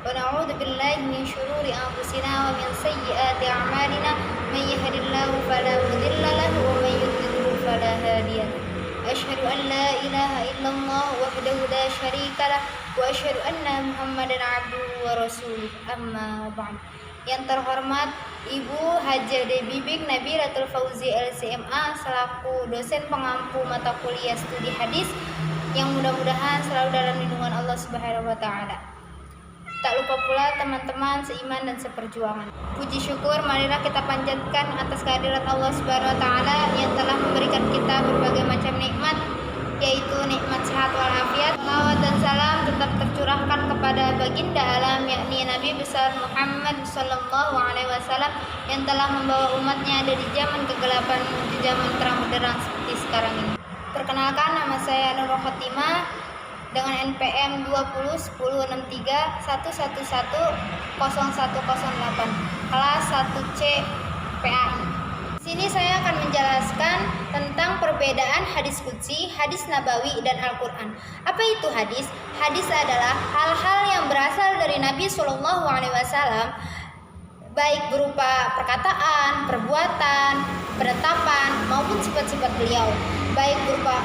ونعوذ بالله من شرور أنفسنا ومن سيئات أعمالنا من يهد الله فلا مضل له ومن يضلل فلا هادي له أشهد أن لا إله إلا الله وحده لا شريك له وأشهد أن محمدا عبده ورسوله أما بعد. Yang terhormat Ibu Hajah Bibik Nabiratul Fauzi LCMA selaku dosen pengampu mata kuliah studi hadis yang mudah-mudahan selalu dalam lindungan Allah Subhanahu wa taala. Tak lupa pula teman-teman seiman dan seperjuangan. Puji syukur marilah kita panjatkan atas kehadirat Allah Subhanahu wa taala yang telah memberikan kita berbagai macam nikmat, yaitu nikmat sehat walafiat. Salawat dan salam tetap tercurahkan kepada baginda alam yakni Nabi besar Muhammad sallallahu alaihi wasallam yang telah membawa umatnya dari zaman kegelapan menuju zaman terang benderang seperti sekarang ini. Perkenalkan, nama saya Nurul Khotimah dengan NPM 20106311100108 kelas 1C PAI. Di sini saya akan menjelaskan tentang perbedaan hadis qudsi, hadis nabawi, dan Al-Quran. Apa itu hadis? Hadis adalah hal-hal yang berasal dari Nabi Shallallahu Alaihi Wasallam, baik berupa perkataan, perbuatan, penetapan, maupun sifat-sifat beliau, baik berupa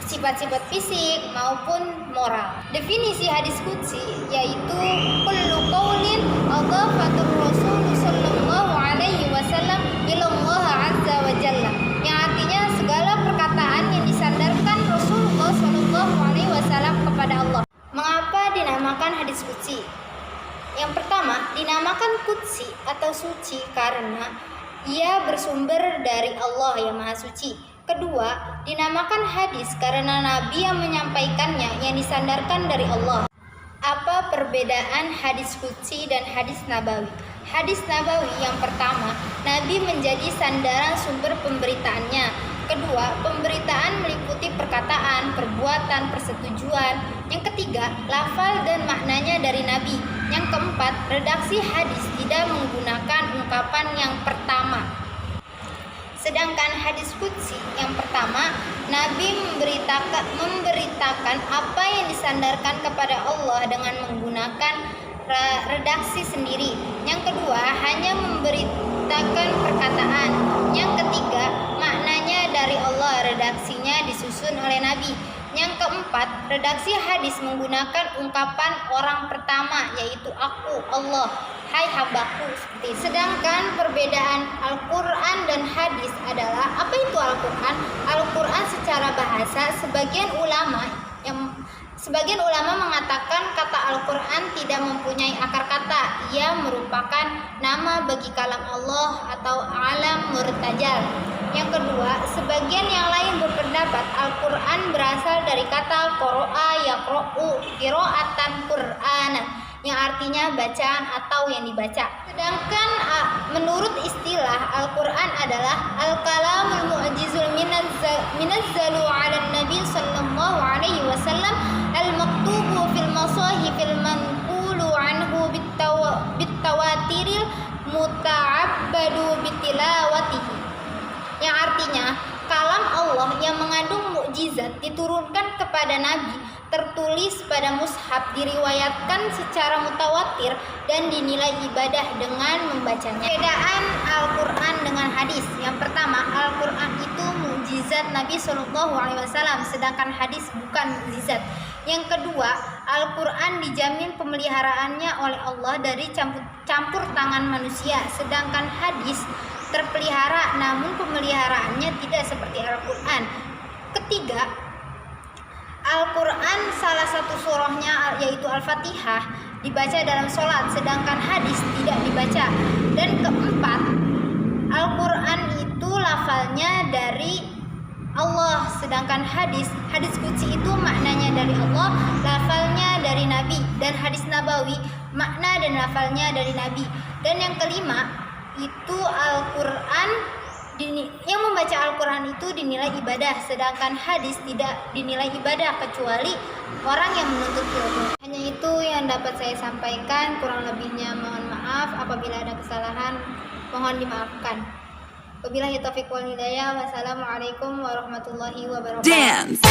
sifat-sifat fisik maupun moral. Definisi hadis qudsi yaitu kullu qaulin adhafatur rasul sallallahu alaihi wasallam ila Allah azza wa jalla, yang artinya segala perkataan yang disandarkan Rasulullah sallallahu alaihi wasallam kepada Allah. Mengapa dinamakan hadis qudsi? Yang pertama, dinamakan qudsi atau suci karena ia bersumber dari Allah yang Maha Suci. Kedua, dinamakan hadis karena Nabi yang menyampaikannya yang disandarkan dari Allah. Apa perbedaan hadis qudsi dan hadis nabawi? Hadis nabawi yang pertama, Nabi menjadi sandaran sumber pemberitaannya. Kedua, pemberitaan meliputi perkataan, perbuatan, persetujuan. Yang ketiga, lafal dan maknanya dari Nabi. Yang keempat, redaksi hadis tidak menggunakan ungkapan yang pertama. Sedangkan hadis qudsi yang pertama, Nabi memberitakan apa yang disandarkan kepada Allah dengan menggunakan redaksi sendiri. Yang kedua, hanya memberitakan perkataan. Yang ketiga, maknanya dari Allah, redaksinya disusun oleh Nabi. Yang keempat, redaksi hadis menggunakan ungkapan orang pertama, yaitu aku, Allah, hai hambaku, seperti. Sedangkan perbedaan Al-Quran dan hadis adalah, apa itu Al-Quran? Al-Quran secara bahasa, sebagian ulama mengatakan kata Al-Quran tidak mempunyai akar kata. Ia merupakan nama bagi kalam Allah atau alam murtajal. Yang kedua, sebagian yang lain berpendapat Al-Quran berasal dari kata qoro'a yaqro'u qira'atan Qur'ana, yang artinya bacaan atau yang dibaca. Sedangkan menurut istilah Al-Quran adalah al-kalamul mu'jizul minazzalu 'alan nabi sallallahu alaihi wasallam al-maktubu fil masahifil manqulu anhu bitawatiril muta'abbadu bitilawatihi, yang artinya kalam Allah yang mengandung mukjizat diturunkan kepada Nabi, tertulis pada mushaf, diriwayatkan secara mutawatir dan dinilai ibadah dengan membacanya. Perbedaan Al-Quran dengan hadis. Yang pertama, Al-Quran itu mukjizat Nabi Shallallahu Alaihi Wasallam, sedangkan hadis bukan mukjizat. Yang kedua, Al-Quran dijamin pemeliharaannya oleh Allah dari campur tangan manusia, sedangkan hadis terpelihara namun pemeliharaannya tidak seperti Al-Quran. Ketiga, Al-Quran salah satu surahnya yaitu Al-Fatihah dibaca dalam sholat, sedangkan hadis tidak dibaca. Dan keempat, Al-Quran itu lafalnya dari Allah, sedangkan hadis qudsi itu maknanya dari Allah, lafalnya dari Nabi. Dan hadis nabawi makna dan lafalnya dari Nabi. Dan yang kelima, itu Al-Quran, yang membaca Al-Quran itu dinilai ibadah, sedangkan hadis tidak dinilai ibadah kecuali orang yang menuntut ilmu. Hanya itu yang dapat saya sampaikan, kurang lebihnya mohon maaf. Apabila ada kesalahan mohon dimaafkan. Wabillahi taufiq wal hidayah. Wassalamualaikum warahmatullahi wabarakatuh. Dance.